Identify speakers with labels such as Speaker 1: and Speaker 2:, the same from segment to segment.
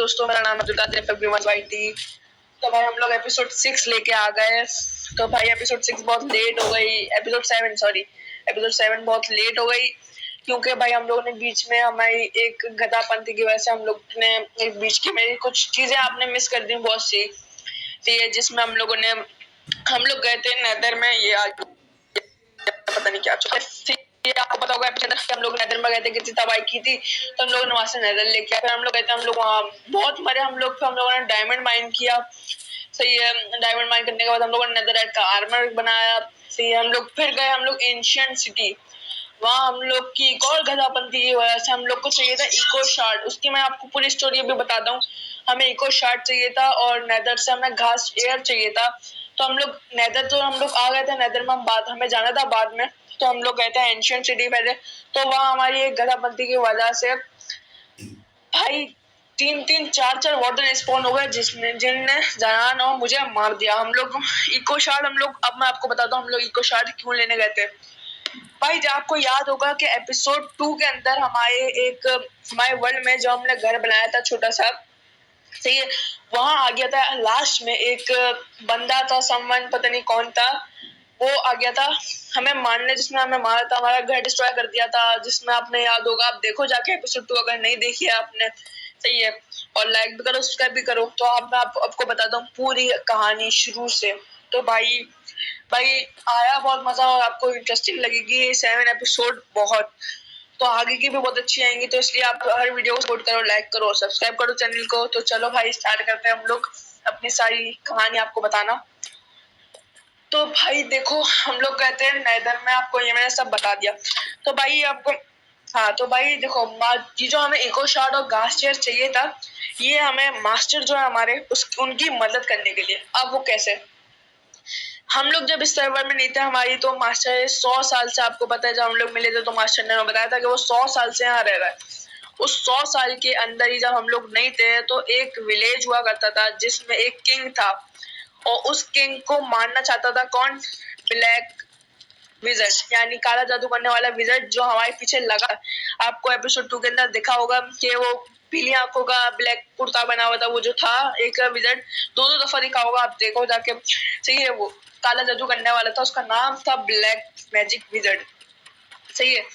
Speaker 1: दोस्तों, मेरा नाम है। तो भाई हम लोग एपिसोड 6 लेके आ गए। तो भाई एपिसोड 6 बहुत लेट हो गई, एपिसोड 7 बहुत लेट हो गई क्योंकि भाई हम लोगों ने बीच में हमारी एक गधापंथी की वजह से हम लोग ने एक बीच की मेरी कुछ चीजें आपने मिस कर दी बहुत सी। तो ये जिसमें हम लोग गए थे नेदर में, ये आज पता नहीं क्या चुका है। ये आपको पता होगा हम लोग नेदर में गए थे, कितनी तबाही की थी। तो हम लोग ने वहां से नेदर लेके आए, फिर हम लोग गए थे, हम लोग वहाँ बहुत मरे हम लोग। फिर हम लोगों ने डायमंड माइन किया। सही है, डायमंड माइन करने के बाद हम लोगों ने नेदरराइट का आर्मर बनाया। सही है, हम लोग फिर गए हम लोग एंशिएंट सिटी। वहाँ हम लोग की एक और गधापंथी की वजह से हम लोग को चाहिए था इको शार्ड। उसकी मैं आपको पूरी स्टोरी अभी बताता हूँ। हमें इको शार्ड चाहिए था और नेदर से हमें घास एयर चाहिए था। तो हम लोग नेदर तो हम लोग आ गए थे, नेदर में हमें जाना था बाद में। तो हम लोग गए थे एंशिएंट सिटी पहले। तो वहाँ हमारी एक गधापंथी की वजह से भाई 3-4 वार्डन स्पॉन हो गए जिनने जयान और मुझे मार दिया। हम लोग इको शार्ड अब मैं आपको बताता हूँ हम लोग इको शार्ड क्यों लेने गए थे। भाई जब आपको याद होगा कि एपिसोड 2 के अंदर हमारे वर्ल्ड में जो हमने घर बनाया था छोटा सा, सही है, वहां आ गया था लास्ट में एक बंदा था, समवन पता नहीं कौन था, वो आ गया था हमें मारने, जिसने हमें मारा था, हमारा घर डिस्ट्रॉय कर दिया था। जिसमें आपने याद होगा, आप देखो जाके एपिसोड 2 अगर नहीं देखी है आपने। सही है, और लाइक भी करो, सब्सक्राइब भी करो। तो अब मैं आपको बताता हूँ पूरी कहानी शुरू से। तो भाई आया बहुत मजा और आपको इंटरेस्टिंग लगेगी ये 7 एपिसोड बहुत। तो आगे की भी बहुत अच्छी आएंगी, तो इसलिए आप हर वीडियो को सपोर्ट करो, लाइक करो, सब्सक्राइब करो चैनल को। तो चलो भाई स्टार्ट करते हैं हम लोग अपनी सारी कहानी आपको बताना। तो भाई देखो, हम लोग कहते हैं नेदर में, आपको ये मैंने सब बता दिया। तो भाई आपको, हाँ तो भाई देखो, ये जो हमें इको शार्ड और घास चेयर चाहिए था, ये हमें मास्टर जो है हमारे उनकी मदद करने के लिए। अब वो कैसे, हम लोग जब इस सर्वर में नहीं थे, हमारी तो मास्टर 100 साल से, आपको पता है जब हम लोग मिले थे तो मास्टर ने हमें बताया था कि वो 100 साल से यहाँ रह रहा है। उस 100 साल के अंदर ही जब हम लोग नहीं थे तो एक विलेज हुआ करता था जिसमें एक किंग था, और उस किंग को मारना चाहता था कौन, ब्लैक विजर्ड, यानी काला जादू करने वाला विजर्ड जो हमारे पीछे लगा। आपको एपिसोड 2 के अंदर देखा होगा कि वो पीली आंखों का ब्लैक कुर्ता बना हुआ था, वो जो था एक विजर्ड, दो दफा दिखा होगा, आप देखो जाके। सही है, वो काला जादू करने वाला था, उसका नाम था ब्लैक मैजिक विजर्ड। सही है,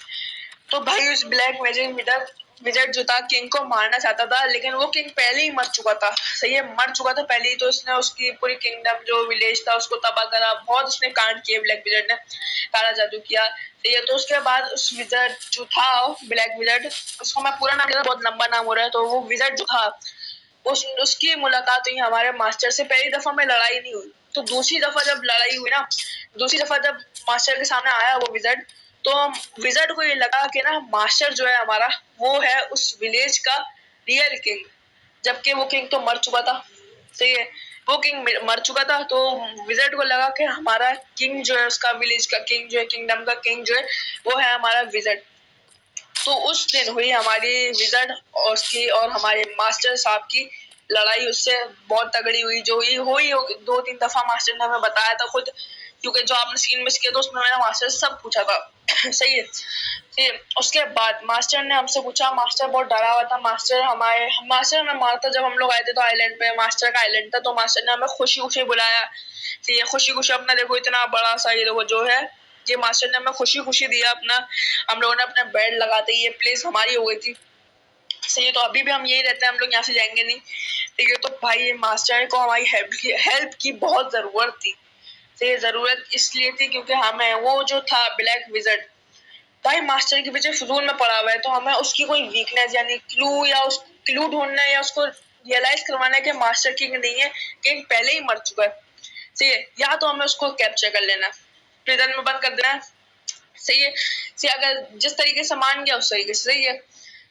Speaker 1: तो भाई उस ब्लैक मैजिक विजर्ड जो था किंग को मारना चाहता था, लेकिन वो किंग पहले ही मर चुका था। सही है, मर चुका था पहले ही। तो उसने उसकी पूरी किंगडम जो विलेज था उसको तबाह करा, बहुत उसने कांड किए ब्लैक विजर्ड ने, काला जादू किया। सही है, तो उसके बाद उस विजर्ड जो था ब्लैक विजर्ड, उसको मैं पूरा नाम लेता, बहुत लंबा नाम हो रहा है। तो वो विजर्ड जो था उसकी मुलाकात हुई हमारे मास्टर से। पहली दफा में लड़ाई नहीं हुई, तो दूसरी दफा जब लड़ाई हुई ना, दूसरी दफा जब मास्टर के सामने आया वो विजर्ड, तो विजर्ड को ये लगा कि ना मास्टर जो है हमारा, वो है उस विलेज का रियल किंग, जबकि वो किंग तो मर चुका था। सही है, वो किंग मर चुका था। तो विजर्ड को लगा कि हमारा किंग जो है, उसका विलेज का किंग जो है, किंगडम का किंग जो है, वो है हमारा विजर्ड। तो उस दिन हुई हमारी विजर्ड और उसकी और हमारे मास्टर साहब की लड़ाई, उससे बहुत तगड़ी हुई, जो हुई 2-3 दफा मास्टर ने हमें बताया था खुद, क्योंकि जो आपने सीन मिस किया तो उसमें मैंने मास्टर से सब पूछा था। सही है, फिर उसके बाद मास्टर ने हमसे पूछा, मास्टर बहुत डरा हुआ था। मास्टर हमें मारता, जब हम लोग आए थे तो आइलैंड पे मास्टर का आइलैंड था, तो मास्टर ने हमें खुशी खुशी बुलाया। ठीक है, खुशी खुशी अपना देखो, इतना बड़ा सा ये देखो जो है, ये मास्टर ने हमें खुशी खुशी दिया अपना। हम लोगों ने अपना बेड लगाते ही ये प्लेस हमारी हो गई थी। सही है, तो अभी भी हम यही रहते हैं, हम लोग यहाँ से जाएंगे नहीं। ठीक है, तो भाई मास्टर को हमारी हेल्प की बहुत जरूरत थी। सही, जरूरत इसलिए थी क्योंकि हमें वो जो था ब्लैक विजर्ड, भाई मास्टर के पीछे फिजूल में पड़ा हुआ है, तो हमें उसकी कोई वीकनेस यानी क्लू ढूंढना है, या उसको रियलाइज करवाना है कि मास्टर किंग नहीं है, किंग पहले ही मर चुका है। सही है, या तो हमें उसको कैप्चर कर लेना, प्रिजन में बंद कर देना है। सही है, सही, अगर जिस तरीके से मान गया उस तरीके से। सही है,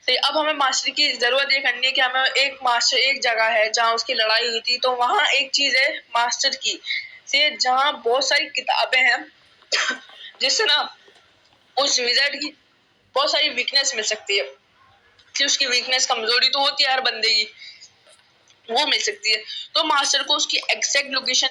Speaker 1: सही, अब हमें मास्टर की जरूरत ये करनी है कि हमें एक जगह है जहाँ उसकी लड़ाई हुई थी, तो वहां एक चीज है मास्टर की, सही, जहाँ बहुत सारी किताबें हैं जिससे ना उस विजर्ड की बहुत सारी वीकनेस मिल सकती है। कि उसकी वीकनेस, कमजोरी तो होती है हर बंदे की, वो मिल सकती है। तो मास्टर को उसकी एग्जैक्ट लोकेशन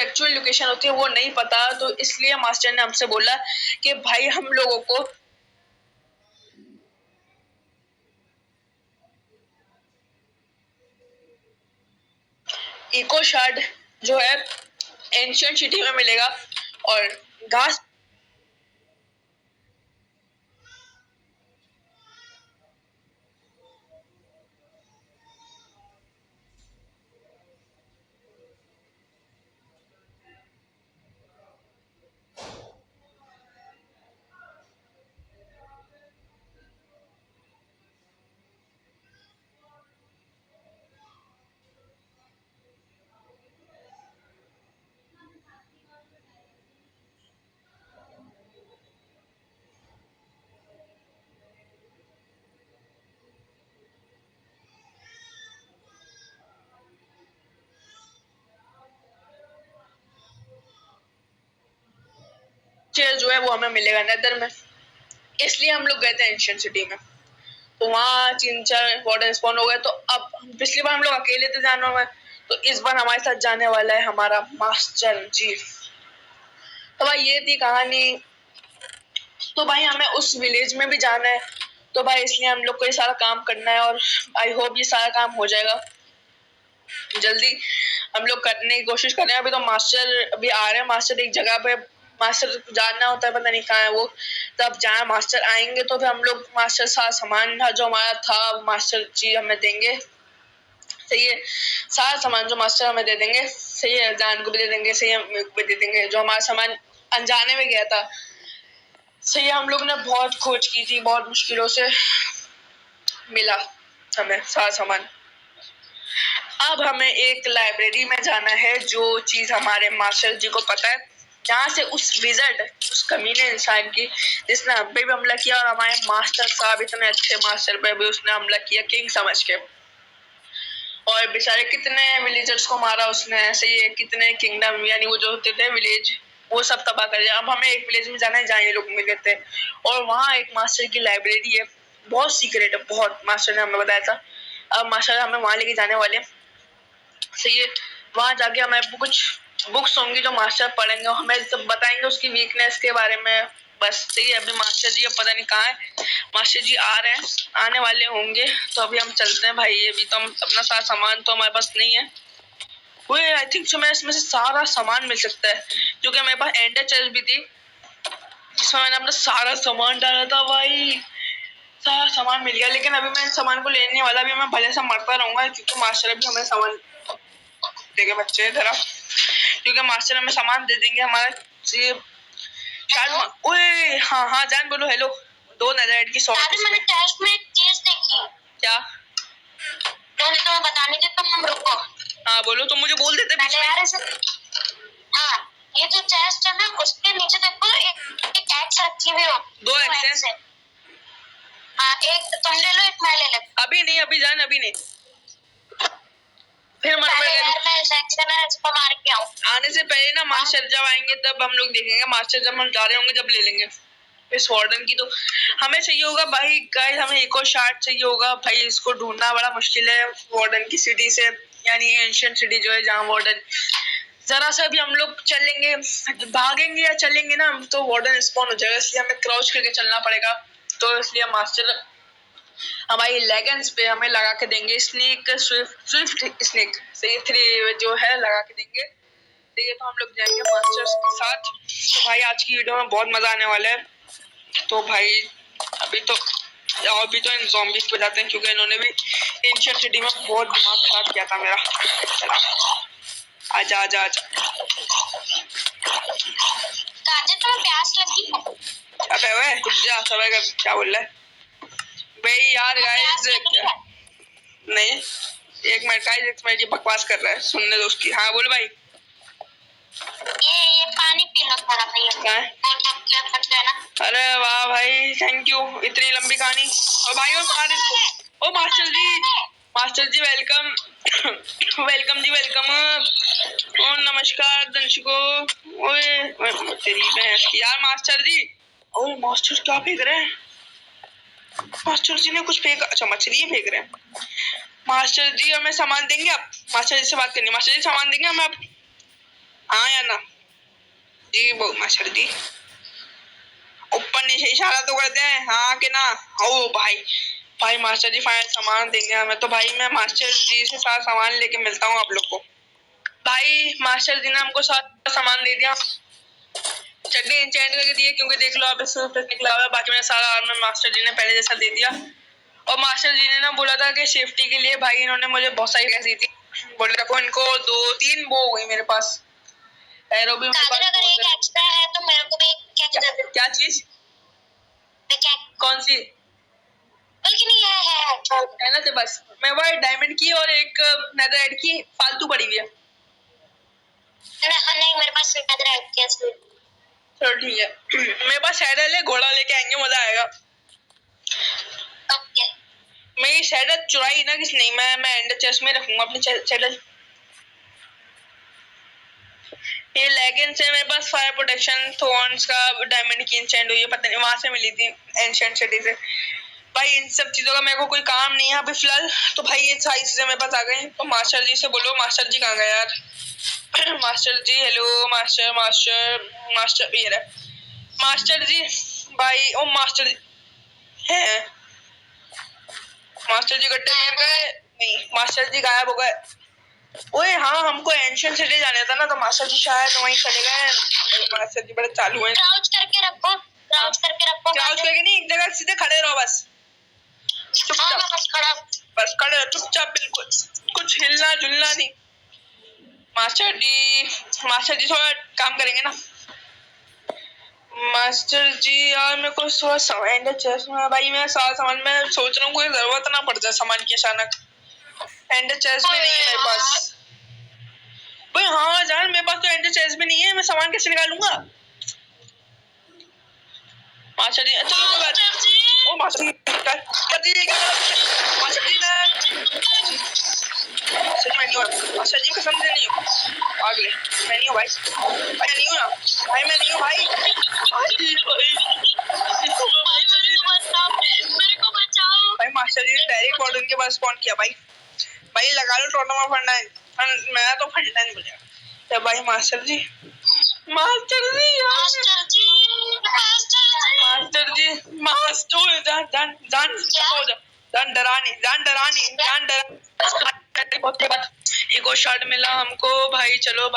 Speaker 1: एक्चुअल लोकेशन होती है वो नहीं पता, तो इसलिए मास्टर ने हमसे बोला कि भाई हम लोगों को इको शार्ड जो है एंशियंट सिटी में मिलेगा और घास जो है वो हमें मिलेगा नेदर में, इसलिए हम लोग गए थे एंशियंट सिटी में। तो वहाँ 3-4 वार्डन स्पॉन हो गए। तो अब पिछली बार हम लोग अकेले थे जानवर में, तो इस बार हमारे साथ जाने वाला है हमारा मास्टर जी। तो भाई ये थी कहानी। तो भाई हमें उस विलेज में भी जाना है, तो भाई इसलिए हम लोग को ये सारा काम करना है और आई होप ये सारा काम हो जाएगा जल्दी। हम लोग करने की कोशिश कर रहे हैं। अभी तो मास्टर अभी आ रहे हैं, मास्टर एक जगह पे, मास्टर जानना होता है, पता नहीं कहाँ है वो। तब जहाँ मास्टर आएंगे तो फिर हम लोग मास्टर सारा सामान जो हमारा था मास्टर जी हमें देंगे, सही है। सारा सामान जो मास्टर हमें दे देंगे, सही है, जान को भी दे देंगे, सही है, मेरे को भी दे देंगे। जो हमारा सामान अनजाने में गया था, सही है, हम लोग ने बहुत खोज की थी, बहुत मुश्किलों से मिला हमें सारा सामान। अब हमें एक लाइब्रेरी में जाना है, जो चीज हमारे मास्टर जी को पता है, जहाँ से उस विजर्ड, उस कमीने इंसान की जिसने हम पे भी हमला किया, और हमारे मास्टर साहब इतने अच्छे मास्टर पे भी उसने हमला किया किंग समझ के, और बेचारे कितने विलेजर्स को मारा उसने, ऐसे ही कितने किंगडम यानी वो जो होते थे विलेज वो सब तबाह कर दिया। अब हमें एक विलेज में जाना है जहाँ ये लोग मिले थे, और वहाँ एक मास्टर की लाइब्रेरी है, बहुत सीक्रेट है, बहुत, मास्टर ने हमें बताया था। अब मास्टर हमें वहाँ लेके जाने वाले, सही है। वहाँ जाके हमें कुछ बुक्स होंगी जो मास्टर पढ़ेंगे, हमें सब बताएंगे उसकी वीकनेस के बारे में, बस, सही है। अभी मास्टर जी अब पता नहीं कहाँ है, मास्टर जी आ रहे हैं, आने वाले होंगे, तो अभी हम चलते हैं भाई। अभी तो हम अपना सारा सामान तो हमारे पास नहीं है, वो आई थिंक जो मैं इसमें से सारा सामान मिल सकता है, क्योंकि हमारे पास एंडर चेस्ट भी थी जिसमें मैंने अपना सारा सामान डाला था भाई, सारा सामान मिल गया। लेकिन अभी मैं सामान को लेने वाला, भी मैं भले से मरता रहूंगा, क्योंकि मास्टर अभी हमें सामान देंगे, बच्चे जरा, क्योंकि मास्टर हमें सामान दे देंगे हमारा शायद। ओए हाँ हाँ जान बोलो हेलो। 2 नेदरराइट की सॉर्ड। मैंने टेस्ट में एक चीज देखी। क्या? मैंने तुम्हें बताने के, तुम रुको। हाँ बोलो, तुम मुझे बोल देते बीच में। हाँ, ये जो चेस्ट है ना, उसके नीचे देखो एक एक्स रखी हुई हो। 2 एक्स है। हाँ, एक तुम ले लो, एक मैं ले लेता। अभी नहीं, अभी जान, अभी नहीं, फिर मार के आऊं। आने से पहले ना मास्टर जब आएंगे तब हम लोग देखेंगे, मास्टर जब हम जा रहे होंगे जब ले लेंगे इस वार्डन की। तो हमें चाहिए होगा भाई गाइस, हमें एक और शार्ट चाहिए होगा भाई, इसको ढूंढना बड़ा मुश्किल है वार्डन की सिटी से, यानी एंशिएंट सिटी जो है जहाँ वार्डन, जरा सा भी हम लोग चलेंगे, भागेंगे या चलेंगे ना तो वार्डन स्पॉन हो जाएगा, इसलिए हमें क्राउच करके चलना पड़ेगा। तो इसलिए मास्टर हमारी लेगन्स पे हमें लगा के देंगे स्नेक, स्विफ्ट स्नेक, सही 3 जो है लगा के देंगे, ठीक है। तो हम लोग जाएंगे मास्टर्स के साथ। तो भाई आज की वीडियो में बहुत मजा आने वाला है। तो भाई अभी तो इन ज़ॉम्बीज़ पे जाते हैं, क्योंकि इन्होंने भी एंशिएंट सिटी में बहुत दिमाग खराब किया था मेरा। आजा आजा आजा। काजे तुम्हें प्यास लगी? अबे ओए रुक जा, सवाल कर, क्या बोल रहा है भाई यार? गाइस नहीं, 1 मिनट गाइस, 1 मिनट, ये बकवास कर रहा है, सुनने दो उसकी। हाँ बोल भाई। ये पानी पी लो थोड़ा भाई। क्या है? अरे वाह भाई, थैंक यू, इतनी लंबी कहानी। और भाई और मार इसको। ओ मास्टर जी वेलकम। वेलकम जी वेलकम। ओ नमस्कार दर्शकों। ओए तेरी भैंस की यार मास्टर जी। ओ मास्टर क्या फेंक रहे हैं? मास्टर जी ने कुछ फेंका, अच्छा मछली फेंक रहे हैं। मास्टर जी हमें सामान देंगे आप? मास्टर जी से बात करनी, मास्टर जी सामान देंगे हमें आप? हाँ या ना जी? वो मास्टर जी ऊपर नीचे इशारा तो करते हैं, हाँ कि ना? ओ भाई, भाई मास्टर जी फाइनल सामान देंगे हमें, तो भाई मैं मास्टर जी से सारा सामान लेके मिलता हूँ आप लोग को। भाई मास्टर जी ने हमको सारा सामान दे दिया, चटनी इंचेंट करके दिए, क्योंकि देख लो आप इसमें निकला हुआ है। बाकी मेरा सारा आर्मर मास्टर जी ने पहले जैसा दे दिया। और मास्टर जी ने ना बोला था कि सेफ्टी के लिए भाई इन्होंने मुझे बहुत सारी गैस दी थी, बोले रखो इनको, 2-3 वो हो गई मेरे पास। एरो भी मेरे पास
Speaker 2: अगर एक एक्स्ट्रा है तो मेरे को भी
Speaker 1: क्या चीज? कौन सी?
Speaker 2: बल्कि नहीं है
Speaker 1: ना तो बस मैं वो डायमंड की और एक नेदरराइट की फालतू पड़ी हुई है।
Speaker 2: नहीं मेरे पास नेदरराइट की है।
Speaker 1: चलो ठीक है, मेरे पास सैडल है, घोड़ा लेके आएंगे, मजा आएगा।
Speaker 2: ओके।
Speaker 1: मैं ये सैडल चुराई ना किसी नहीं, मैं एंड चेस्ट में रखूंगा अपनी सैडल। ये लेगिंग्स है मेरे पास, फायर प्रोटेक्शन थॉर्न्स का डायमंड की एंचेंट हुई है, पता नहीं वहां से मिली थी एंशिएंट सिटी से। भाई इन सब चीजों का मेरे को कोई काम नहीं है अभी फिलहाल, तो भाई ये सारी चीजें मेरे पास आ गई। तो मास्टर जी से बोलो, मास्टर जी कहाँ गए यार? मास्टर जी हेलो, मास्टर मास्टर मास्टर ये रहा मास्टर जी। भाई ओ मास्टर जी है, मास्टर जी गड्ढे में गए नहीं, मास्टर जी गायब हो गए। ओए हाँ, हमको एंशिएंट सिटी जाना था ना, तो मास्टर जी शायद वहीं चले गए। मास्टर जी बड़े चालू हैं।
Speaker 2: क्राउच करके रखो, क्राउच करके रखो।
Speaker 1: क्राउच करके नहीं, एक जगह सीधे खड़े रहो बस, चुपचाप बस खड़े रहो चुपचाप, बिल्कुल कुछ हिलना जुलना नहीं। मास्टर जी थोड़ा काम करेंगे ना। मास्टर जी यार मेरे को थोड़ा सामान चेस्ट में, भाई मैं सारा सामान में सोच रहा हूँ कोई जरूरत ना पड़ जाए सामान की अचानक। एंड चेस्ट में नहीं है मेरे पास। भाई हाँ जान, मेरे पास तो एंड चेस्ट भी नहीं है, मैं सामान कैसे निकालूंगा? मास्टर जी चलो कोई बात नहीं। ओ मास्टर जी कर दीजिए, मास्टर जी सच में नहीं हो, मास्टर जी कसम से नहीं हो, अगले मैं नहीं हूँ भाई, भाई नहीं हूँ ना भाई, मैं नहीं हूँ भाई, भाई मास्टर जी ने डायरेक्ट वार्डन के पास स्पॉन किया। भाई भाई लगा लो टोटम ऑफ फंडाइन, मैं तो फंडाइन बोलेगा तो भाई मास्टर जी मास्टर जान जान जान हो जा, जान डरानी एक और शॉट मिला हमको। भाई चलो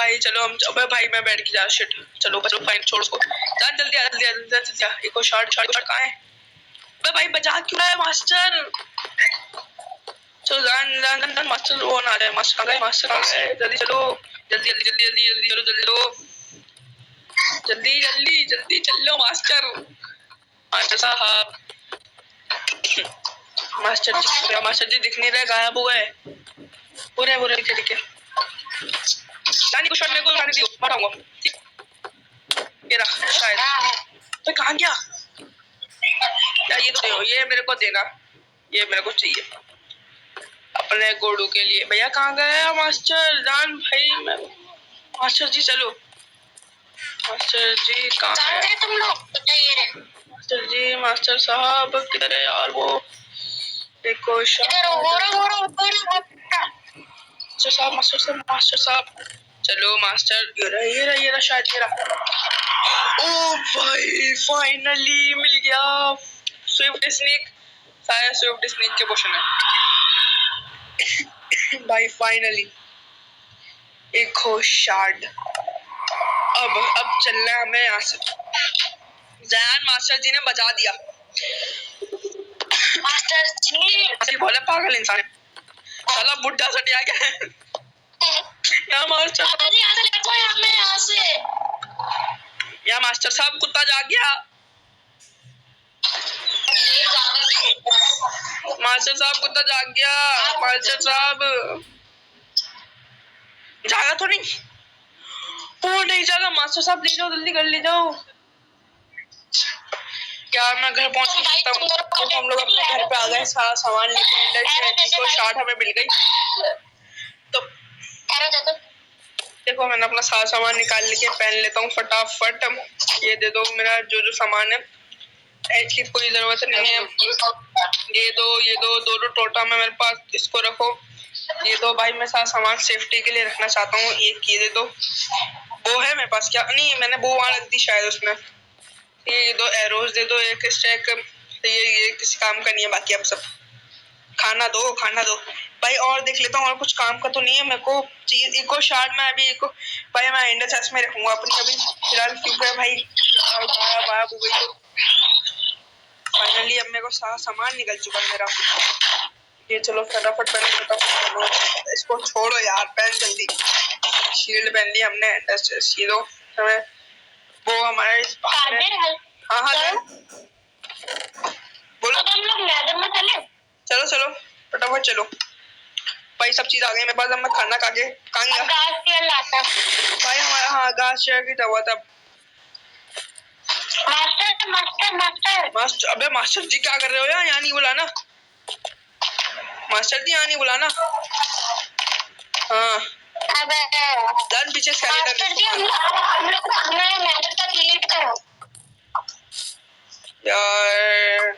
Speaker 1: हम, अबे भाई मैं बैठ के जा, शिट चलो फाइन छोड़ उसको, जान जल्दी आ एक और शॉट कहाँ है? अबे भाई बचा क्यों रहा है मास्टर? चलो जान मास्टर वो ना रहे, मास्टर आ गए, जल्दी चलो जल्दी चलो मास्टर साहब। मास्टर जी दिख नहीं रहे, गायब हो गए। बुरे दिखे जानी को शॉट मेरे को उठाने दियो, मारूंगा ये रहा शायद। तो कहाँ गया यार? ये तो ये मेरे को देना, ये मेरे को चाहिए अपने गोडू के लिए। भैया कहाँ गए मास्टर जान? भाई मैं मास्टर जी चलो, मास्टर जी कहाँ है तुम लोग? मास्टर साहब किधर है यार? वो देखो मास्टर साहब चलो मास्टर, ये रहा शायद, ये रहा। ओ भाई फाइनली मिल गया स्विफ्ट स्नेक, शायद स्विफ्ट स्नेक के पोर्शन है। भाई फाइनली एक शार्ड। अब चलना है हमें यहाँ से। जैन मास्टर जी ने बचा दिया। मास्टर जी बोले पागल इंसान है, साला बुड्ढा सटिया क्या है या मास्टर या मास्टर साहब कुत्ता जाग गया। मास्टर साहब कुत्ता जाग गया, मास्टर साहब जागा तो नहीं? वो नहीं जागा मास्टर साहब, ले जाओ जल्दी कर ले जाओ यार। मैं घर पहुंच सकता हूँ, तो हम लोग अपने घर पे आ गए, सारा सामान लेके शॉट हमें मिल गई। तो देखो मैंने अपना सारा सामान निकाल लेके पहन लेता हूँ फटाफट। ये दे दो मेरा जो सामान है, एज की कोई जरूरत नहीं है। ये दो दोनों टोटा में मेरे पास, इसको रखो। ये दो भाई, मैं सारा सामान सेफ्टी के लिए रखना चाहता हूँ। एक ये दे दो, वो है मेरे पास, क्या नहीं मैंने वो वहां रख दी शायद उसमें। ये दो एरोज दे दो, एक स्टैक। ये किसी काम का नहीं है। बाकी अब सब खाना दो, खाना दो भाई। और देख लेता हूँ और कुछ काम का तो नहीं है मेरे को चीज। इको शार्ट में अभी इको भाई मैं इंडर चेस्ट में रखूंगा अपनी अभी फिलहाल, क्योंकि भाई गायब हो गई। तो फाइनली अब मेरे को सारा सामान निकल चुका है मेरा। ये चलो फटाफट पहले फटाफट करो इसको, छोड़ो यार, पहन जल्दी। शील्ड पहन ली हमने, ये दो हमें वो हमारे। हाँ हाँ बोलो।
Speaker 2: अब हम लोग मैदान में चले।
Speaker 1: चलो चलो फटाफट चलो भाई, सब चीज आ गई मेरे पास। अब मैं खाना खा के कहाँ गया
Speaker 2: घास चेयर लाता
Speaker 1: भाई हमारा? हाँ घास चेयर की दवा था।
Speaker 2: मास्टर मास्टर मास्टर
Speaker 1: मास्टर, अबे मास्टर जी क्या कर रहे हो यार? यहाँ नहीं बुलाना मास्टर जी, यहाँ नहीं बुलाना। हाँ
Speaker 2: अबे
Speaker 1: जान पीछे
Speaker 2: मास्टर जी हम लोग हमें मैदान तक लीड करो
Speaker 1: यार।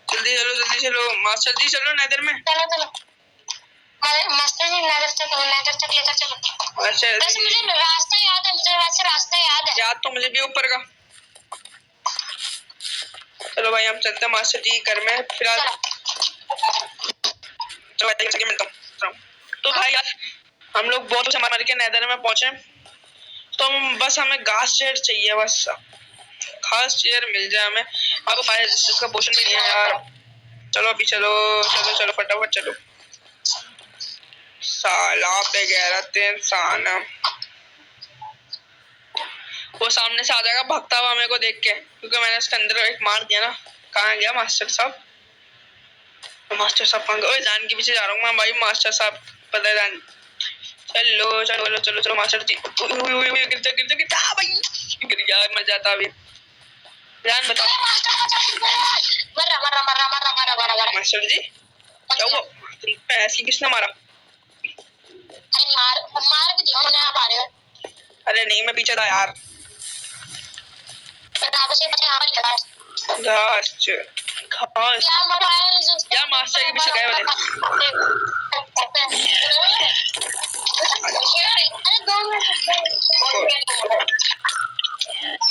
Speaker 1: जल्दी चलो मास्टर जी, चलो नेदर में।
Speaker 2: चलो चलो मास्टर जी नजर तक लेकर चलो।
Speaker 1: अच्छा
Speaker 2: वैसे मुझे रास्ता याद है, मुझे वैसे रास्ता याद है।
Speaker 1: याद तो मुझे भी ऊपर का। चलो भाई हम चलते हैं मास्टर जी घर में फिलहाल। चलो भाई मिलता हूँ। तो भाई यार हम लोग बहुत कुछ मार के नेदर में पहुंचे, तो बस हमें घास चेयर चाहिए। बस घास चेयर मिल जाए हमें। अब फायर रेजिस्टेंस का पोशन भी नहीं है यार। चलो अभी चलो चलो चलो फटाफट चलो। साला बेगैरत इंसान, वो सामने से आ जाएगा भागता हुआ मेरे को देख के, क्योंकि मैंने उसके अंदर एक मार दिया ना। कहाँ गया मास्टर साहब? मास्टर साहब कहाँ गए? जान के पीछे जा रहा हूँ मैं भाई। मास्टर साहब पता है जान। चलो चलो चलो चलो मास्टर जी। गिरता गिरता गिरता भाई, गिर गया, मर जाता अभी। जान बता
Speaker 2: मरा
Speaker 1: मास्टर जी क्या हुआ? ऐसी किसने मारा?
Speaker 2: मार भी दिया मैंने आप आ रहे हो।
Speaker 1: अरे नहीं मैं पीछे था यार। घास घास क्या मास्टर के पीछे गए वाले?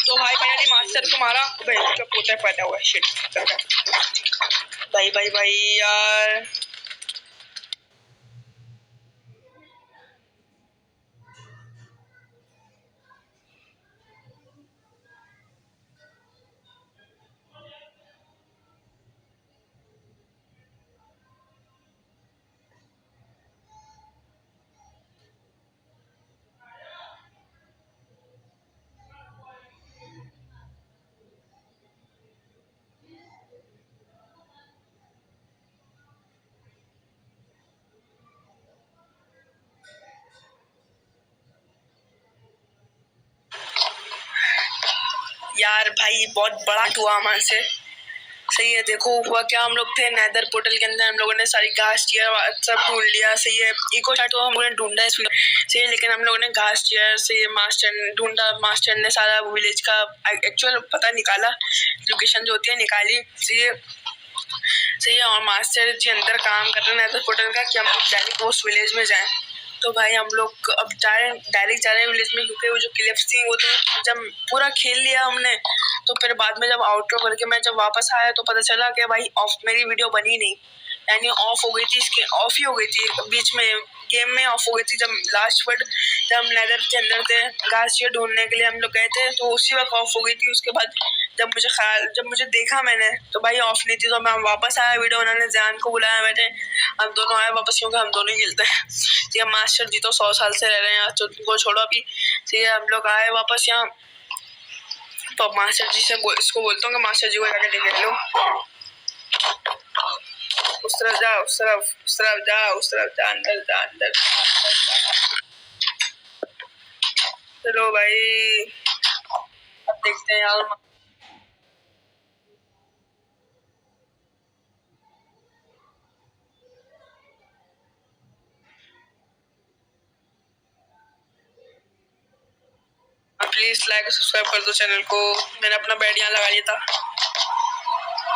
Speaker 1: तो भाई फाइनली मास्टर को मारा। भाई उसका पोता पैदा हुआ। शिट भाई भाई भाई यार। यार भाई बहुत बड़ा हुआ हमारे से। सही है, देखो हुआ क्या, हम लोग थे नेदर पोर्टल के अंदर, हम लोगों ने सारी घास चेयर सब ढूंढ लिया। सही है, इको शार्ट हम लोगों ने ढूंढा है सही है, लेकिन हम लोगों ने घास चेयर से ये मास्टर ढूंढा। मास्टर ने सारा विलेज का एक्चुअल पता निकाला, लोकेशन जो होती है निकाली। सही है, और मास्टर जी अंदर काम कर रहे हैं नेदर पोर्टल का कि हम लोग डायरेक्ट उस विलेज में जाएं। तो भाई हम लोग अब डायरेक्ट जा रहे हैं विलेज में, क्योंकि वो जो क्लिप्स थी वो तो जब पूरा खेल लिया हमने, तो फिर बाद में जब आउटरो करके मैं जब वापस आया तो पता चला कि भाई ऑफ मेरी वीडियो बनी नहीं, यानी ऑफ हो गई थी। इसके ऑफ ही हो गई थी बीच में, गेम में ऑफ हो गई थी। जब लास्ट वर्ड जब हम नेदर के अंदर थे घास चेयर ढूंढने के लिए हम लोग गए थे, तो उसी वक्त ऑफ हो गई थी। उसके बाद जब मुझे देखा मैंने तो भाई ऑफ नहीं थी, तो मैं वापस आया वीडियो बनाने। जान को बुलाया मैंने, हम दोनों आए वापस, क्योंकि हम दोनों ही खेलते हैं। ये मास्टर जी तो 100 साल से रह रहे हैं यहाँ, तो उनको छोड़ो अभी। ठीक है, हम लोग आए वापस यहाँ, तो मास्टर जी से इसको बोलता हूँ कि मास्टर जी को जाके देख लो। उस तरफ जा, उस तरफ जा, उस तरफ जा, अंदर जा, अंदर चलो भाई। अब देखते हैं यार। प्लीज लाइक सब्सक्राइब कर दो चैनल को। मैंने अपना बेड यहाँ लगा लिया था।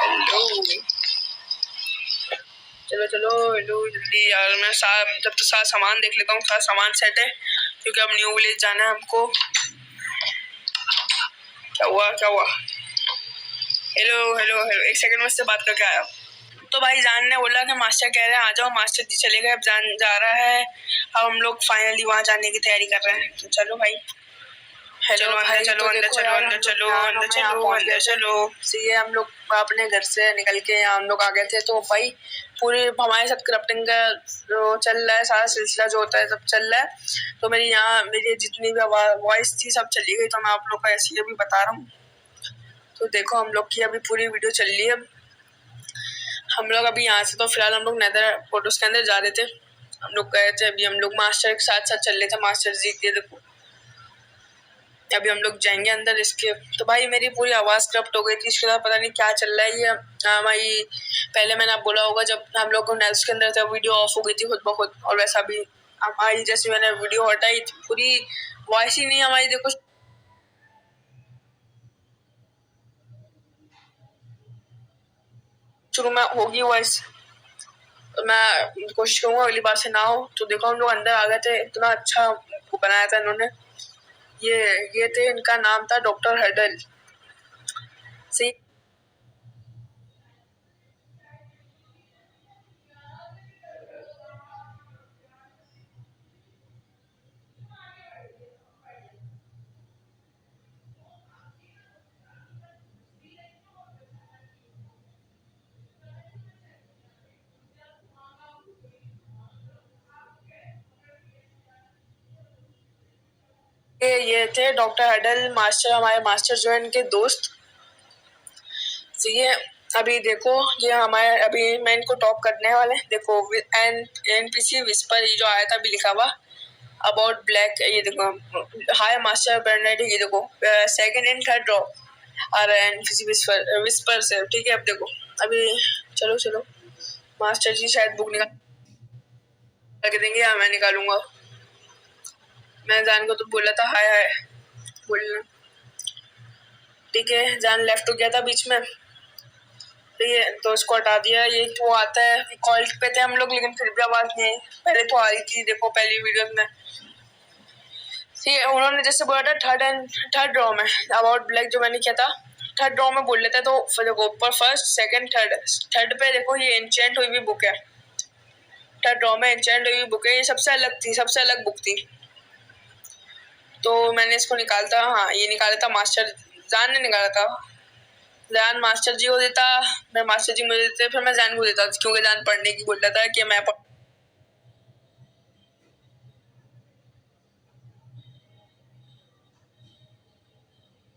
Speaker 1: हेलो चलो चलो हेलो जल्दी यार, मैं जब तो सारा सामान देख लेता हूँ, सारा सामान सेट है क्योंकि अब न्यू विलेज जाना है हमको। क्या हुआ क्या हुआ? हेलो हेलो हेलो, एक सेकंड में से बात करके आया। तो भाई जान ने बोला कि मास्टर कह रहे हैं आ जाओ, मास्टर जी चले गए, अब जान जा रहा है। अब हम लोग फाइनली वहां जाने की तैयारी कर रहे हैं, तो चलो भाई। हेलो अंदर चलो, अंदर चलो, अंदर चलो, अंदर चलो, अंदर चलो। ये हम लोग अपने घर से निकल के हम लोग आ गए थे, तो भाई पूरी हमारे साथ करप्टिंग का जो चल रहा है, सारा सिलसिला जो होता है सब चल रहा है। तो मेरी जितनी भी वॉइस थी सब चली गई, तो मैं आप लोग का इसलिए भी बता रहा हूँ। तो देखो हम लोग की अभी पूरी वीडियो चल रही है। हम लोग अभी यहाँ से तो फिलहाल हम लोग नेदर फोटोज के अंदर जा रहे थे, हम लोग गए थे। अभी हम लोग मास्टर के साथ साथ चल रहे थे, मास्टर जी के देखो अभी हम लोग जाएंगे अंदर इसके। तो भाई मेरी पूरी आवाज करप्ट हो गई थी, इसके बाद पता नहीं क्या चल रहा है ये। हमारी पहले मैंने आप बोला होगा जब हम लोग नेल्स के अंदर थे वीडियो ऑफ हो गई थी खुद ब खुद, और वैसा भी हमारी जैसे मैंने वीडियो हटाई पूरी वॉइस ही नहीं हमारी देखो शुरू में होगी वॉइस। तो मैं कोशिश करूंगा अगली बार से ना हो। तो देखो हम लोग अंदर आ गए थे, इतना अच्छा बनाया था इन्होंने। ये थे, इनका नाम था डॉक्टर हडल। सही ये थे डॉक्टर हडल मास्टर, हमारे मास्टर जो है इनके दोस्त। तो ये अभी देखो ये हमारे अभी मैं इनको टॉप करने वाले देखो एनपीसी विस्पर ये जो आया था अभी लिखा हुआ अबाउट ब्लैक। ये देखो हाय मास्टर बर्नार्ड, ये देखो सेकंड एंड थर्ड ड्रॉ और एनपीसी विस्पर से। ठीक है अब देखो अभी चलो चलो मास्टर जी शायद बुक निकाल के देंगे या मैं निकालूंगा। मैं जान को तो बोला था हाय हाय बोलना। ठीक है जान लेफ्ट हो गया था बीच में, ये तो इसको हटा दिया। ये तो आता है कॉल पे थे हम लोग, लेकिन फिर भी आवाज नहीं आई। पहले तो आ रही थी देखो पहली वीडियो में। ये उन्होंने जैसे बोला था थर्ड ड्रॉ में अबाउट ब्लैक जो मैंने किया था, थर्ड ड्रॉ में बोल लेते तो फिर देखो ऊपर फर्स्ट सेकंड थर्ड पे देखो ये एंचेंट हुई भी बुक है। थर्ड ड्रॉ में एंचेंट हुई बुक है, ये सबसे अलग थी, सबसे अलग बुक थी। तो मैंने इसको निकालता, हाँ ये निकाला था मास्टर जान ने निकाला था। जान मास्टर जी को देता, मैं मास्टर जी मुझे देते, फिर मैं जान को देता क्योंकि जान पढ़ने की बोल रहा था कि मैं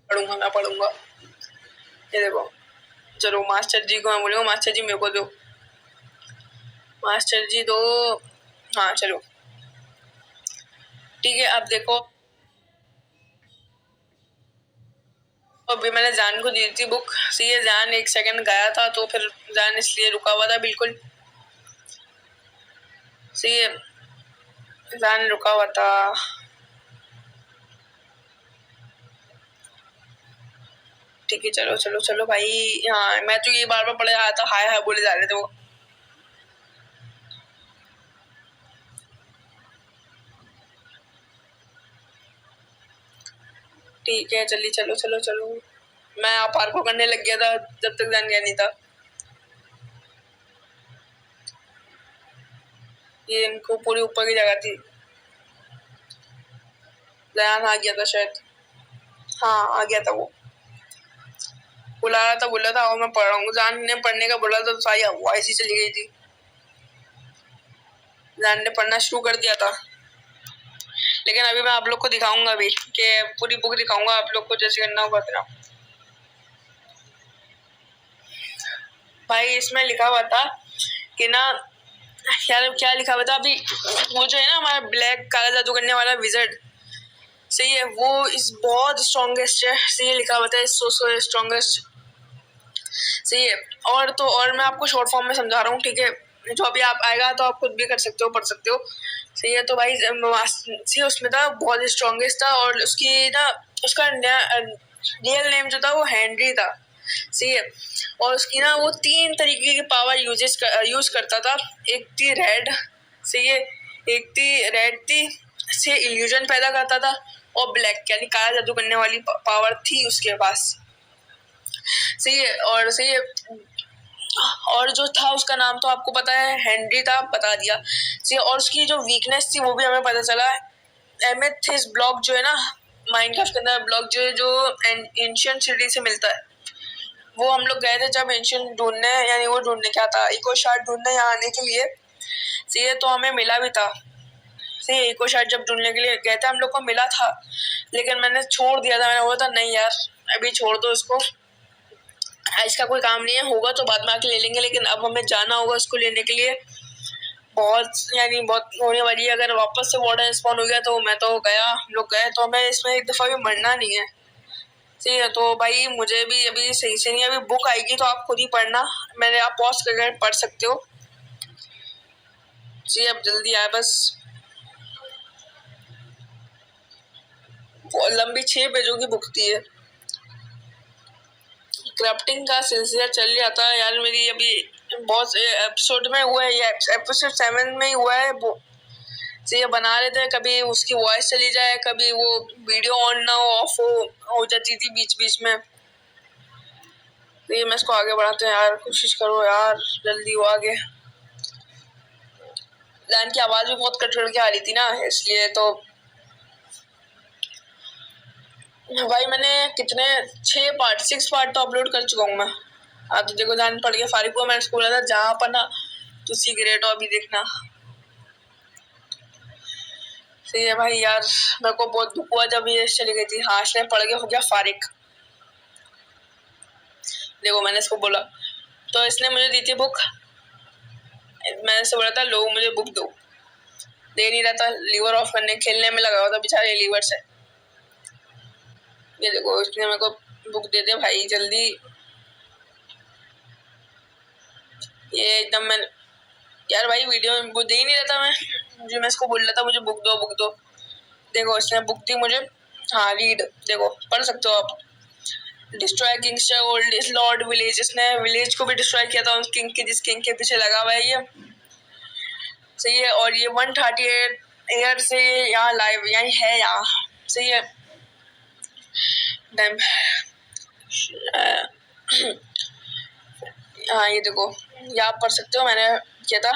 Speaker 1: पढ़ूंगा मैं पढ़ूंगा। ये देखो चलो मास्टर जी को मैं बोलूंगा मास्टर जी मेरे को दो, मास्टर जी दो। हाँ चलो ठीक है अब देखो अभी मैंने जान को दी थी बुक। सी ये जान एक सेकंड गया था तो फिर जान इसलिए रुका हुआ था बिल्कुल। सी ये जान रुका हुआ था। ठीक है चलो चलो चलो भाई। हाँ मैं तो ये बार बार पढ़े आया था हाय हाय बोले जा रहे थे वो। ठीक है चलिए चलो चलो चलो। मैं पार्क को करने लग गया था जब तक जान गया नहीं था। ये इनको पूरी ऊपर की जगह थी। जान आ गया था शायद, हाँ आ गया था वो बुला रहा था, बोला था आओ मैं पढ़ रहा हूँ। जान ने पढ़ने का बोला था तो सारी वॉइस ही चली गई थी। जान ने पढ़ना शुरू कर दिया था, लेकिन अभी मैं आप लोग को दिखाऊंगा अभी कि पूरी बुक दिखाऊंगा आप लोग को जैसे करना होगा तेरा। भाई इसमें लिखा हुआ था कि ना यार क्या लिखा हुआ था अभी, वो जो है ना हमारा ब्लैक काला जादू करने वाला विजर्ड, सही है वो इस बहुत स्ट्रॉन्गेस्ट है। सही है लिखा हुआ था इस सो स्ट्रॉन्गेस्ट। सही है और मैं आपको शॉर्ट फॉर्म में समझा रहा हूँ ठीक है, जो अभी आप आएगा तो आप खुद भी कर सकते हो पढ़ सकते हो। सही है तो भाई सी उसमें था बहुत स्ट्रॉन्गेस्ट था और उसकी ना उसका रियल नेम जो था वो हेनरी था। सही है और उसकी ना वो 3 तरीके की पावर यूज करता था। एक थी रेड से, ये एक थी रेड थी से इल्यूजन पैदा करता था, और ब्लैक यानी काला जादू करने वाली पावर थी उसके पास। सही है। और सही है, और जो था उसका नाम तो आपको पता है, हेनरी था, बता दिया। सही है। और उसकी जो वीकनेस थी वो भी हमें पता चला। एमेथिस्ट ब्लॉक जो है ना माइनक्राफ्ट के अंदर, ब्लॉक जो है जो एंशिएंट सिटी से मिलता है, वो हम लोग गए थे जब एंशिएंट ढूंढने, यानी वो ढूंढने क्या था, इको शार्ट ढूंढने यहाँ आने के लिए। सही है। तो हमें मिला भी था। सही है। इको शार्ट जब ढूंढने के लिए गए थे हम लोग को मिला था, लेकिन मैंने छोड़ दिया था। मैंने बोला था नहीं यार अभी छोड़ दो इसको, इसका कोई काम नहीं है, होगा तो बाद में आके ले लेंगे, लेकिन अब हमें जाना होगा उसको लेने के लिए। बहुत होने वाली है। अगर वापस से वार्डन स्पॉन हो गया तो मैं तो गया, हम लोग गए तो हमें इसमें एक दफा भी मरना नहीं है। ठीक है। तो भाई मुझे भी अभी सही से नहीं, अभी बुक आएगी तो आप खुद ही पढ़ना, मैंने आप पॉज करके पढ़ सकते हो। जी अब जल्दी आए बस। लंबी 6 पेजों की बुक थी है। क्राफ्टिंग का सिलसिला चल जाता है यार, मेरी अभी बहुत एपिसोड में हुआ है, ये एपिसोड 7 में ही हुआ है वो। तो ये बना रहे थे, कभी उसकी वॉइस चली जाए, कभी वो वीडियो ऑन ना हो, ऑफ हो जाती थी बीच बीच में। तो ये मैं इसको आगे बढ़ाते हैं यार, कोशिश करो यार जल्दी हो आगे। लाइन की आवाज भी बहुत कट कट के आ रही थी ना, इसलिए तो भाई मैंने कितने 6 पार्ट तो अपलोड कर चुका हूँ मैं। हाँ तो देखो जान पड़ गया फारिग को, मैंने स्कूल था जहाँ पर ना तो सीक्रेट हो, अभी देखना। सही है भाई यार, मेरे को बहुत दुख हुआ जब ये चली गई थी। हाँ इसने पढ़ के हो गया फारिग। देखो मैंने इसको बोला तो इसने मुझे दी थी बुक, मैंने इससे बोला था लो मुझे बुक दो, दे नहीं रहा था, लीवर ऑफ करने खेलने में लगा हुआ था बेचारे लीवर से। ये देखो इसने मेरे को बुक दे दे भाई जल्दी। ये एकदम मैं यार भाई वीडियो में वो दे ही नहीं रहा था, मैं इसको बोल रहा था मुझे बुक दो बुक दो। देखो इसने बुक दी मुझे। हाँ रीड, देखो पढ़ सकते हो आप। Destroy Kings old Lord village, इसने विलेज को भी डिस्ट्रॉय किया था उस किंग के, जिस किंग के पीछे लगा हुआ है ये। सही है। और ये 138 ईयर से यहाँ लाइव यही है यहाँ। सही है। डैम हाँ ये देखो यहाँ पढ़ सकते हो, मैंने किया था।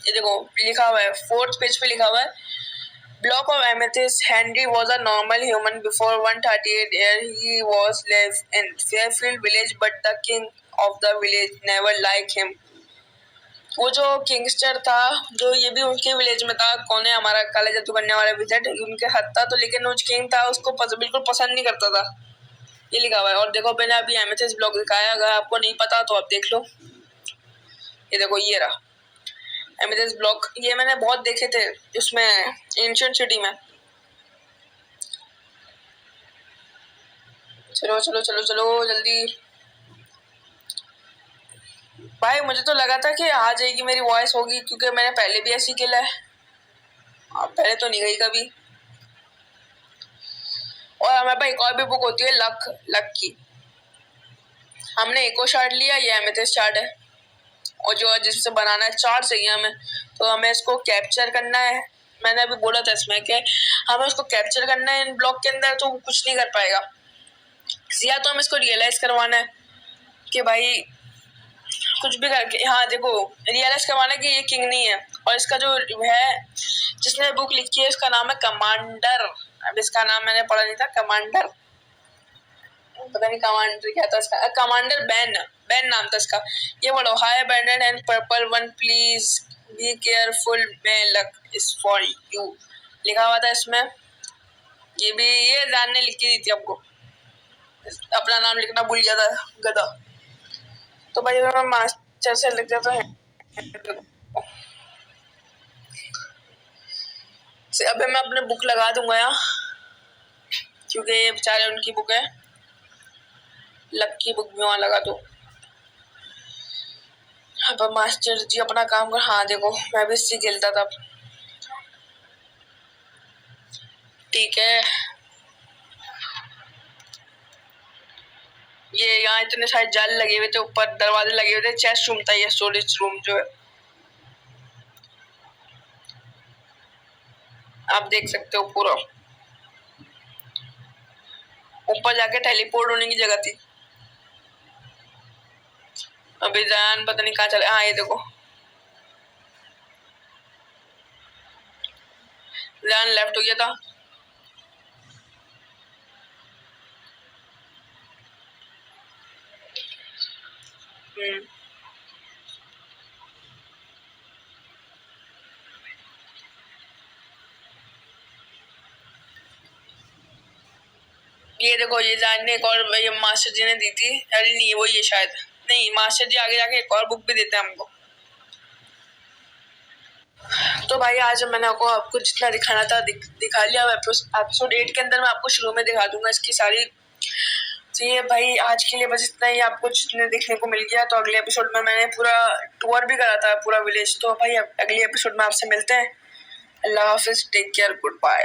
Speaker 1: ये देखो लिखा हुआ है 4th पेज पे लिखा हुआ है, block of amethyst. Henry was a normal human before 138 year. He was live in Fairfield village, but the king of the village never liked him. वो जो किंगस्टर था जो ये भी उनके विलेज में था, कौन है हमारा काले जादू करने वाला विजेट, उनके हाथ था तो, लेकिन वो किंग था उसको बिल्कुल पसंद नहीं करता था। ये लिखा हुआ है। और देखो मैंने अभी एमेथिस्ट ब्लॉक दिखाया, अगर आपको नहीं पता तो आप देख लो। ये देखो ये रहा एमेथिस्ट ब्लॉक, ये मैंने बहुत देखे थे उसमें एंशिएंट सिटी में। चलो चलो चलो चलो जल्दी भाई, मुझे तो लगा था कि आ जाएगी मेरी वॉइस होगी, क्योंकि मैंने पहले भी ऐसी खेला है। पहले तो नहीं गई कभी। और हमारे पास एक और भी बुक होती है लक की। हमने इको शार्ड लिया, ये एमेथिस्ट शार्ड है, और जो जिससे बनाना है 4 चाहिए हमें, तो हमें इसको कैप्चर करना है। मैंने अभी बोला था इसमें कि हमें उसको कैप्चर करना है इन ब्लॉक के अंदर, तो कुछ नहीं कर पाएगा। या तो हम इसको रियलाइज करवाना है कि भाई कुछ भी करके, हाँ देखो रियलाइज करवाना कि ये किंग नहीं है। और इसका जो है जिसने बुक लिखी है इसका नाम है कमांडर। अब इसका नाम मैंने पढ़ा नहीं था, कमांडर, पता नहीं कमांडर क्या था इसका, कमांडर बैन नाम था इसका। ये बोलो high banded and purple one please be careful may luck is for you, लिखा हुआ था इसमें। ये भी ये जानने लिखी दी थी आपको, अपना नाम लिखना भूल गया था गधा। तो भाई मैं मास्टर से लिख देता है। अबे मैं अपने बुक लगा दूंगा यहाँ, क्योंकि ये बेचारे उनकी बुक है, लक की बुक भी वहाँ लगा दो। अब मास्टर जी अपना काम कर। हाँ देखो मैं भी इससे खेलता था। ठीक है ये यहाँ इतने सारे जाल लगे हुए थे, ऊपर दरवाजे लगे हुए थे। चेस्ट रूम था ये, स्टोरेज रूम जो है आप देख सकते हो। पूरा ऊपर जाके टेलीपोर्ट होने की जगह थी। अभी जान पता नहीं कहाँ चले। हाँ ये देखो, जान लेफ्ट हो गया था। ये देखो, ये जान ने एक और ये मास्टर जी ने दी थी। अरे नहीं, वो ये शायद नहीं, मास्टर जी आगे जाके एक और बुक भी देते हैं हमको। तो भाई आज मैंने आपको जितना दिखाना था दिखा लिया। एपिसोड 8 के अंदर मैं आपको शुरू में दिखा दूंगा इसकी सारी। तो ये भाई आज के लिए बस इतना ही, आपको जितने देखने को मिल गया। तो अगले एपिसोड में मैंने पूरा टूर भी करा था, पूरा विलेज। तो भाई अगले एपिसोड में आपसे मिलते हैं। अल्लाह हाफिज, टेक केयर, गुड बाय।